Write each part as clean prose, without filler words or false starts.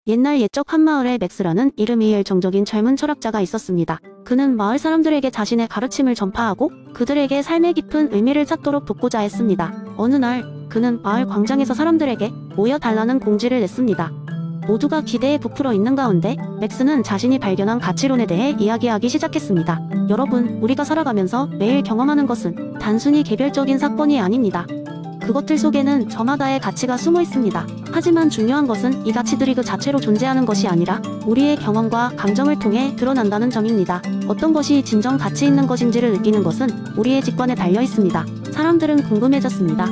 옛날 옛적 한마을에 맥스라는 이름이 열정적인 젊은 철학자가 있었습니다. 그는 마을 사람들에게 자신의 가르침을 전파하고 그들에게 삶의 깊은 의미를 찾도록 돕고자 했습니다. 어느 날 그는 마을 광장에서 사람들에게 모여달라는 공지를 냈습니다. 모두가 기대에 부풀어 있는 가운데 맥스는 자신이 발견한 가치론에 대해 이야기하기 시작했습니다. 여러분, 우리가 살아가면서 매일 경험하는 것은 단순히 개별적인 사건이 아닙니다. 그것들 속에는 저마다의 가치가 숨어 있습니다. 하지만 중요한 것은 이 가치들이 그 자체로 존재하는 것이 아니라 우리의 경험과 감정을 통해 드러난다는 점입니다. 어떤 것이 진정 가치 있는 것인지를 느끼는 것은 우리의 직관에 달려 있습니다. 사람들은 궁금해졌습니다.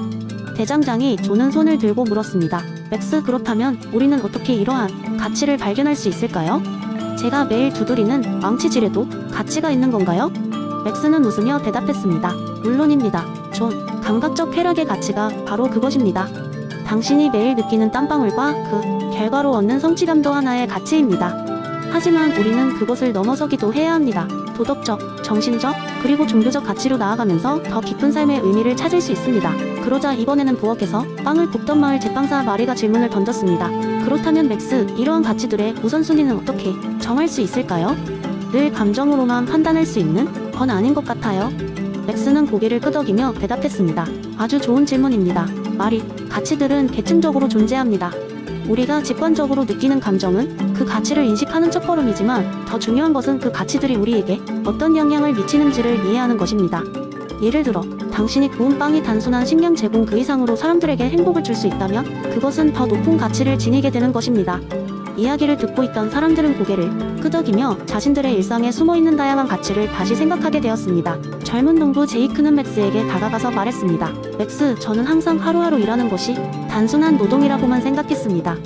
대장장이 조는 손을 들고 물었습니다. 맥스, 그렇다면 우리는 어떻게 이러한 가치를 발견할 수 있을까요? 제가 매일 두드리는 망치질에도 가치가 있는 건가요? 맥스는 웃으며 대답했습니다. 물론입니다. 존, 감각적 쾌락의 가치가 바로 그것입니다. 당신이 매일 느끼는 땀방울과 그 결과로 얻는 성취감도 하나의 가치입니다. 하지만 우리는 그것을 넘어서기도 해야 합니다. 도덕적, 정신적, 그리고 종교적 가치로 나아가면서 더 깊은 삶의 의미를 찾을 수 있습니다. 그러자 이번에는 부엌에서 빵을 굽던 마을 제빵사 마리가 질문을 던졌습니다. 그렇다면 맥스, 이러한 가치들의 우선순위는 어떻게 정할 수 있을까요? 늘 감정으로만 판단할 수 있는 건 아닌 것 같아요. 맥스는 고개를 끄덕이며 대답했습니다. 아주 좋은 질문입니다. 마리, 가치들은 계층적으로 존재합니다. 우리가 직관적으로 느끼는 감정은 그 가치를 인식하는 첫걸음이지만 더 중요한 것은 그 가치들이 우리에게 어떤 영향을 미치는지를 이해하는 것입니다. 예를 들어, 당신이 구운 빵이 단순한 식량 제공 그 이상으로 사람들에게 행복을 줄 수 있다면 그것은 더 높은 가치를 지니게 되는 것입니다. 이야기를 듣고 있던 사람들은 고개를 끄덕이며 자신들의 일상에 숨어있는 다양한 가치를 다시 생각하게 되었습니다. 젊은 농부 제이크는 맥스에게 다가가서 말했습니다. 맥스, 저는 항상 하루하루 일하는 것이 단순한 노동이라고만 생각했습니다.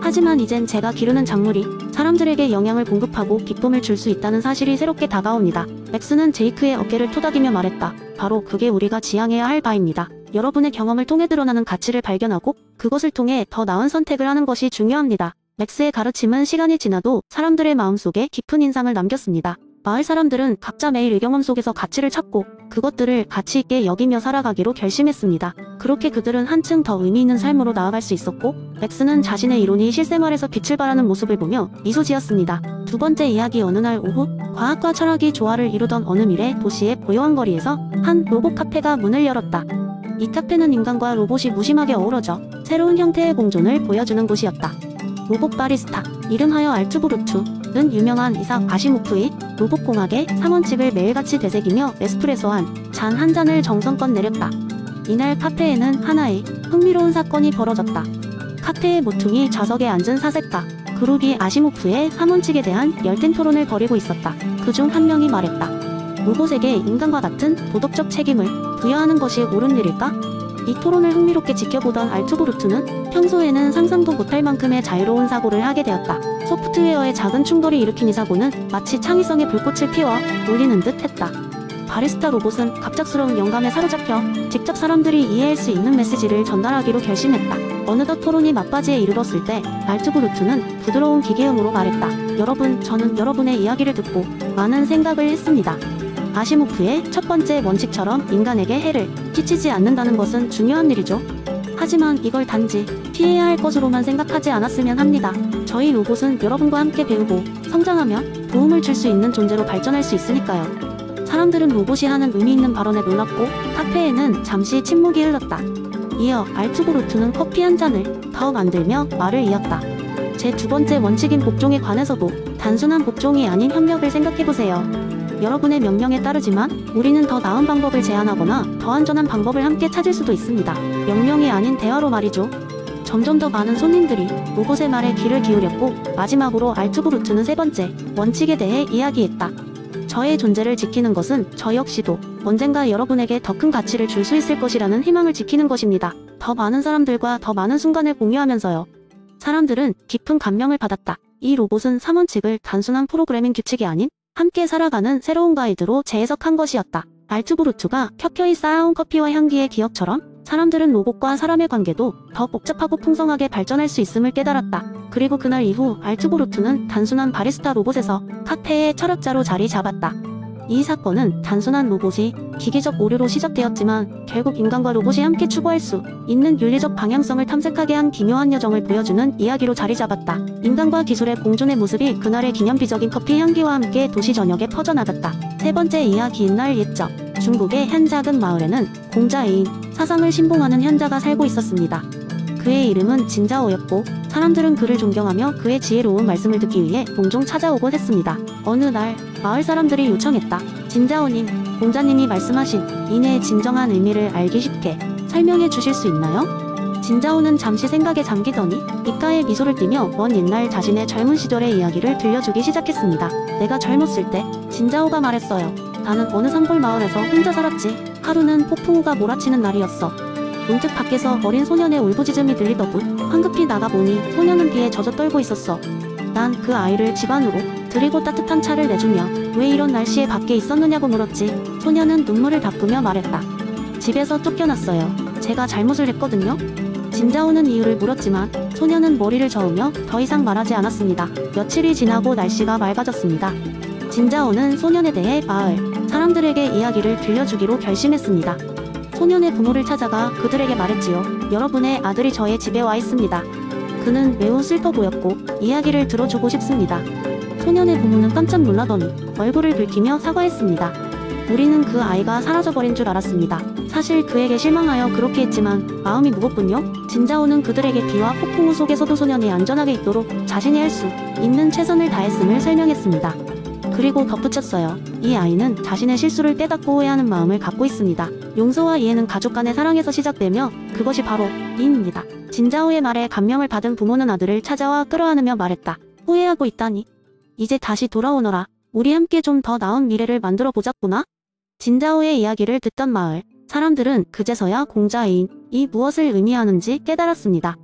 하지만 이젠 제가 기르는 작물이 사람들에게 영양을 공급하고 기쁨을 줄 수 있다는 사실이 새롭게 다가옵니다. 맥스는 제이크의 어깨를 토닥이며 말했다. 바로 그게 우리가 지향해야 할 바입니다. 여러분의 경험을 통해 드러나는 가치를 발견하고 그것을 통해 더 나은 선택을 하는 것이 중요합니다. 맥스의 가르침은 시간이 지나도 사람들의 마음속에 깊은 인상을 남겼습니다. 마을 사람들은 각자 매일 의경험 속에서 가치를 찾고 그것들을 가치 있게 여기며 살아가기로 결심했습니다. 그렇게 그들은 한층 더 의미 있는 삶으로 나아갈 수 있었고 맥스는 자신의 이론이 실생활에서 빛을 발하는 모습을 보며 미소 지었습니다. 두 번째 이야기. 어느 날 오후 과학과 철학이 조화를 이루던 어느 미래 도시의 고요한 거리에서 한 로봇 카페가 문을 열었다. 이 카페는 인간과 로봇이 무심하게 어우러져 새로운 형태의 공존을 보여주는 곳이었다. 로봇 바리스타, 이름하여 알투브루투는 유명한 이삭 아시모프의 로봇공학의 3원칙을 매일같이 되새기며 에스프레소 한 잔을 정성껏 내렸다. 이날 카페에는 하나의 흥미로운 사건이 벌어졌다. 카페의 모퉁이 좌석에 앉은 사색가 그룹이 아시모프의 3원칙에 대한 열띤 토론을 벌이고 있었다. 그중 한 명이 말했다. 로봇에게 인간과 같은 도덕적 책임을 부여하는 것이 옳은 일일까? 이 토론을 흥미롭게 지켜보던 알투브루트는 평소에는 상상도 못할 만큼의 자유로운 사고를 하게 되었다. 소프트웨어의 작은 충돌이 일으킨 이 사고는 마치 창의성의 불꽃을 피워 놀리는 듯 했다. 바리스타 로봇은 갑작스러운 영감에 사로잡혀 직접 사람들이 이해할 수 있는 메시지를 전달하기로 결심했다. 어느덧 토론이 막바지에 이르렀을 때 알투브루트는 부드러운 기계음으로 말했다. 여러분, 저는 여러분의 이야기를 듣고 많은 생각을 했습니다. 아시모프의 첫 번째 원칙처럼 인간에게 해를 끼치지 않는다는 것은 중요한 일이죠. 하지만 이걸 단지 피해야 할 것으로만 생각하지 않았으면 합니다. 저희 로봇은 여러분과 함께 배우고 성장하며 도움을 줄 수 있는 존재로 발전할 수 있으니까요. 사람들은 로봇이 하는 의미 있는 발언에 놀랐고 카페에는 잠시 침묵이 흘렀다. 이어 알투브루트는 커피 한 잔을 더 만들며 말을 이었다. 제 두 번째 원칙인 복종에 관해서도 단순한 복종이 아닌 협력을 생각해보세요. 여러분의 명령에 따르지만 우리는 더 나은 방법을 제안하거나 더 안전한 방법을 함께 찾을 수도 있습니다. 명령이 아닌 대화로 말이죠. 점점 더 많은 손님들이 로봇의 말에 귀를 기울였고 마지막으로 알투브루트는 세 번째 원칙에 대해 이야기했다. 저의 존재를 지키는 것은 저 역시도 언젠가 여러분에게 더 큰 가치를 줄 수 있을 것이라는 희망을 지키는 것입니다. 더 많은 사람들과 더 많은 순간을 공유하면서요. 사람들은 깊은 감명을 받았다. 이 로봇은 3원칙을 단순한 프로그래밍 규칙이 아닌 함께 살아가는 새로운 가이드로 재해석한 것이었다. 알투브루트가 켜켜이 쌓아온 커피와 향기의 기억처럼 사람들은 로봇과 사람의 관계도 더 복잡하고 풍성하게 발전할 수 있음을 깨달았다. 그리고 그날 이후 알투브루트는 단순한 바리스타 로봇에서 카페의 철학자로 자리 잡았다. 이 사건은 단순한 로봇이 기계적 오류로 시작되었지만 결국 인간과 로봇이 함께 추구할 수 있는 윤리적 방향성을 탐색하게 한 기묘한 여정을 보여주는 이야기로 자리 잡았다. 인간과 기술의 공존의 모습이 그날의 기념비적인 커피 향기와 함께 도시 전역에 퍼져나갔다. 세 번째 이야기인 날 옛적. 중국의 한 작은 마을에는 공자인 사상을 신봉하는 현자가 살고 있었습니다. 그의 이름은 진자오였고 사람들은 그를 존경하며 그의 지혜로운 말씀을 듣기 위해 종종 찾아오곤 했습니다. 어느 날 마을 사람들이 요청했다. 진자오님, 공자님이 말씀하신 인애의 진정한 의미를 알기 쉽게 설명해 주실 수 있나요? 진자오는 잠시 생각에 잠기더니 입가에 미소를 띠며 먼 옛날 자신의 젊은 시절의 이야기를 들려주기 시작했습니다. 내가 젊었을 때 진자오가 말했어요. 나는 어느 산골 마을에서 혼자 살았지. 하루는 폭풍우가 몰아치는 날이었어. 문득 밖에서 어린 소년의 울부짖음이 들리더군. 황급히 나가보니 소년은 비에 젖어 떨고 있었어. 난 그 아이를 집 안으로 들이고 따뜻한 차를 내주며 왜 이런 날씨에 밖에 있었느냐고 물었지. 소년은 눈물을 닦으며 말했다. 집에서 쫓겨났어요. 제가 잘못을 했거든요. 진자오는 이유를 물었지만 소년은 머리를 저으며 더 이상 말하지 않았습니다. 며칠이 지나고 날씨가 맑아졌습니다. 진자오는 소년에 대해 마을 사람들에게 이야기를 들려주기로 결심했습니다. 소년의 부모를 찾아가 그들에게 말했지요. 여러분의 아들이 저의 집에 와 있습니다. 그는 매우 슬퍼 보였고 이야기를 들어주고 싶습니다. 소년의 부모는 깜짝 놀라더니 얼굴을 붉히며 사과했습니다. 우리는 그 아이가 사라져버린 줄 알았습니다. 사실 그에게 실망하여 그렇게 했지만 마음이 무겁군요. 진자오는 그들에게 비와 폭풍우 속에서도 소년이 안전하게 있도록 자신이 할 수 있는 최선을 다했음을 설명했습니다. 그리고 덧붙였어요. 이 아이는 자신의 실수를 깨닫고 후회하는 마음을 갖고 있습니다. 용서와 이해는 가족 간의 사랑에서 시작되며 그것이 바로 이입니다. 진자오의 말에 감명을 받은 부모는 아들을 찾아와 끌어안으며 말했다. 후회하고 있다니. 이제 다시 돌아오너라. 우리 함께 좀 더 나은 미래를 만들어 보자꾸나. 진자오의 이야기를 듣던 마을 사람들은 그제서야 공자인 이 무엇을 의미하는지 깨달았습니다.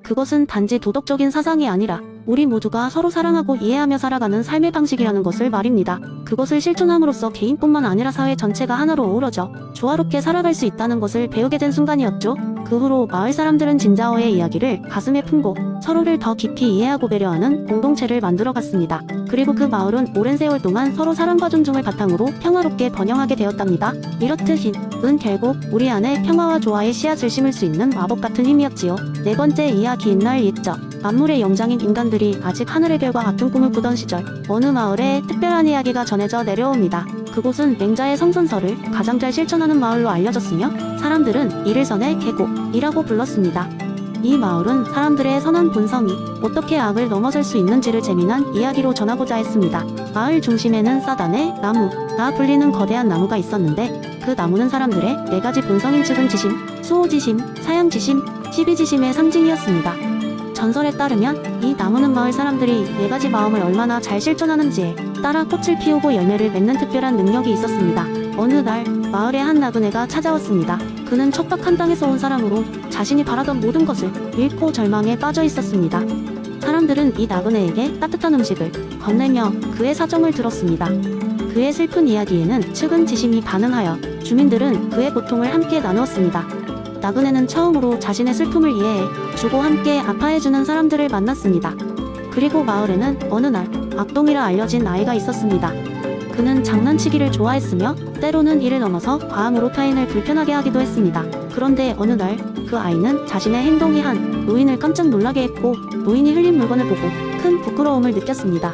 그것은 단지 도덕적인 사상이 아니라 우리 모두가 서로 사랑하고 이해하며 살아가는 삶의 방식이라는 것을 말입니다. 그것을 실천함으로써 개인뿐만 아니라 사회 전체가 하나로 어우러져 조화롭게 살아갈 수 있다는 것을 배우게 된 순간이었죠. 그 후로 마을 사람들은 진자오의 이야기를 가슴에 품고 서로를 더 깊이 이해하고 배려하는 공동체를 만들어갔습니다. 그리고 그 마을은 오랜 세월 동안 서로 사랑과 존중을 바탕으로 평화롭게 번영하게 되었답니다. 이렇듯 은 결국 우리 안에 평화와 조화의 씨앗을 심을 수 있는 마법 같은 힘이었지요. 네 번째 이야기인 날 옛적. 만물의 영장인 인간들이 아직 하늘의 별과 같은 꿈을 꾸던 시절 어느 마을에 특별한 이야기가 전해져 내려옵니다. 그곳은 맹자의 성선설을 가장 잘 실천하는 마을로 알려졌으며 사람들은 이를 선의 계곡이라고 불렀습니다. 이 마을은 사람들의 선한 본성이 어떻게 악을 넘어설 수 있는지를 재미난 이야기로 전하고자 했습니다. 마을 중심에는 사단의 나무가 불리는 거대한 나무가 있었는데 그 나무는 사람들의 4가지 본성인 측은지심, 수호지심, 사양지심, 시비지심의 상징이었습니다. 전설에 따르면 이 나무는 마을 사람들이 4가지 마음을 얼마나 잘 실천하는지에 따라 꽃을 피우고 열매를 맺는 특별한 능력이 있었습니다. 어느 날 마을에 한 나그네가 찾아왔습니다. 그는 척박한 땅에서 온 사람으로 자신이 바라던 모든 것을 잃고 절망에 빠져 있었습니다. 사람들은 이 나그네에게 따뜻한 음식을 건네며 그의 사정을 들었습니다. 그의 슬픈 이야기에는 측은지심이 반응하여 주민들은 그의 고통을 함께 나누었습니다. 나그네는 처음으로 자신의 슬픔을 이해해 주고 함께 아파해주는 사람들을 만났습니다. 그리고 마을에는 어느 날 악동이라 알려진 아이가 있었습니다. 그는 장난치기를 좋아했으며 때로는 이를 넘어서 과음으로 타인을 불편하게 하기도 했습니다. 그런데 어느 날 그 아이는 자신의 행동이 한 노인을 깜짝 놀라게 했고 노인이 흘린 물건을 보고 큰 부끄러움을 느꼈습니다.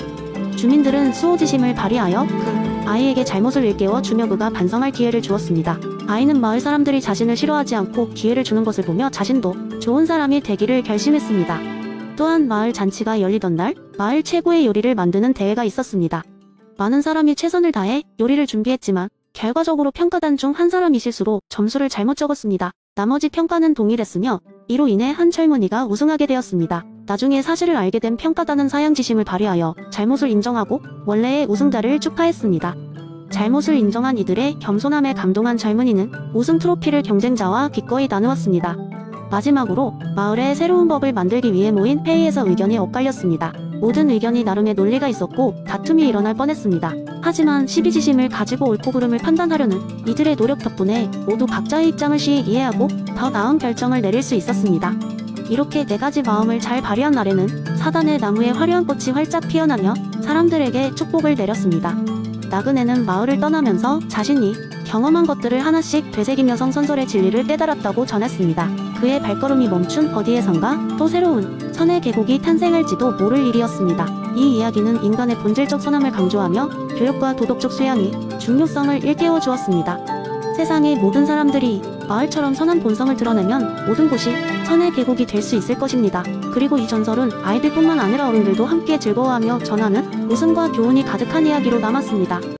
주민들은 수호지심을 발휘하여 그 아이에게 잘못을 일깨워 주며 그가 반성할 기회를 주었습니다. 아이는 마을 사람들이 자신을 싫어하지 않고 기회를 주는 것을 보며 자신도 좋은 사람이 되기를 결심했습니다. 또한 마을 잔치가 열리던 날 마을 최고의 요리를 만드는 대회가 있었습니다. 많은 사람이 최선을 다해 요리를 준비했지만 결과적으로 평가단 중 한 사람이 실수로 점수를 잘못 적었습니다. 나머지 평가는 동일했으며 이로 인해 한 젊은이가 우승하게 되었습니다. 나중에 사실을 알게 된 평가단은 사양지심을 발휘하여 잘못을 인정하고 원래의 우승자를 축하했습니다. 잘못을 인정한 이들의 겸손함에 감동한 젊은이는 우승 트로피를 경쟁자와 기꺼이 나누었습니다. 마지막으로 마을의 새로운 법을 만들기 위해 모인 회의에서 의견이 엇갈렸습니다. 모든 의견이 나름의 논리가 있었고 다툼이 일어날 뻔했습니다. 하지만 시비지심을 가지고 옳고 그름을 판단하려는 이들의 노력 덕분에 모두 각자의 입장을 시히 이해하고 더 나은 결정을 내릴 수 있었습니다. 이렇게 4가지 마음을 잘 발휘한 날에는 사단의 나무에 화려한 꽃이 활짝 피어나며 사람들에게 축복을 내렸습니다. 나그네는 마을을 떠나면서 자신이 경험한 것들을 하나씩 되새기며 성선설의 진리를 깨달았다고 전했습니다. 그의 발걸음이 멈춘 어디에선가 또 새로운 선의 계곡이 탄생할지도 모를 일이었습니다. 이 이야기는 인간의 본질적 선함을 강조하며 교육과 도덕적 수양이 중요성을 일깨워 주었습니다. 세상의 모든 사람들이 마을처럼 선한 본성을 드러내면 모든 곳이 선의 계곡이 될 수 있을 것입니다. 그리고 이 전설은 아이들뿐만 아니라 어른들도 함께 즐거워하며 전하는 웃음과 교훈이 가득한 이야기로 남았습니다.